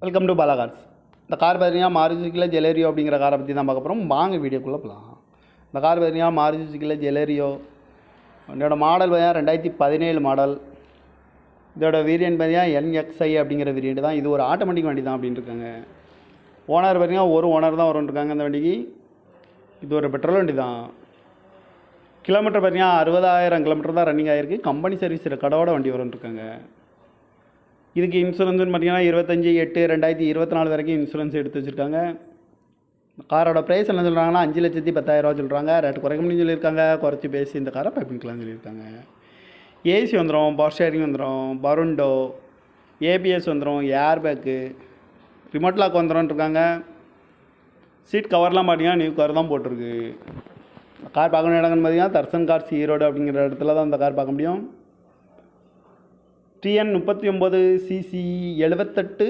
Welcome to Bala cars. இந்த car பார்த்தீங்கன்னா மாருதி சுசுக்கியில் ஜெலேரியோ அப்படிங்கிற காரை பற்றி தான் பார்க்க போகிறோம். வாங்க வீடியோக்குள்ளே போகலாம். இந்த கார் பார்த்தீங்கன்னா மாருதி சுசுக்கியில் ஜெலேரியோ. இதோட மாடல் பார்த்தீங்கன்னா 2017 மாடல். இதோட வேரியன்ட் பார்த்தீங்கன்னா NXi அப்படிங்கிற வேரியன்ட் தான். இது ஒரு ஆட்டோமேட்டிக் வண்டி தான் அப்படின்னு இருக்காங்க. ஓனர் பார்த்தீங்கன்னா ஒரு ஓனர் தான் வரும்ன்ருக்காங்க இந்த வண்டிக்கு. இது ஒரு பெட்ரோல் வண்டி தான். கிலோமீட்டர் பார்த்தீங்கன்னா 60,000 கிலோமீட்டர் தான் ரன்னிங் ஆகிருக்கு. கம்பெனி சர்வீஸ் ரெக்கார்டோட வண்டி வரும்ன்ருக்காங்க. இதுக்கு இன்சூரன்ஸ்னு பார்த்தீங்கன்னா 25/8/2024 வரைக்கும் இன்சூரன்ஸ் எடுத்து வச்சுருக்காங்க. காரோட ப்ரைஸ் என்ன சொல்கிறாங்கன்னா 5,10,000 சொல்கிறாங்க. ரேட்டு குறைக்க முடியும்னு சொல்லியிருக்காங்க. குறைச்சி பேசி இந்த காரை பை பண்ணிக்கலாம்னு சொல்லியிருக்காங்க. ஏசி வந்துடும், பவர் ஸ்டேரிங் வந்துடும், பருண்டோ, ஏபிஎஸ் வந்துடும், ஏர் பேக்கு, ரிமோட் லாக் வந்துடும்ன்ருக்காங்க. சீட் கவர்லாம் பார்த்தீங்கன்னா நியூ கவர் தான் போட்டிருக்கு. கார் பார்க்கணும் இடங்கன்னு பார்த்தீங்கன்னா தர்சன் கார்ஸ் ஈரோடு அப்படிங்கிற இடத்துல தான் இந்த கார் பார்க்க முடியும். TN 39 CC 78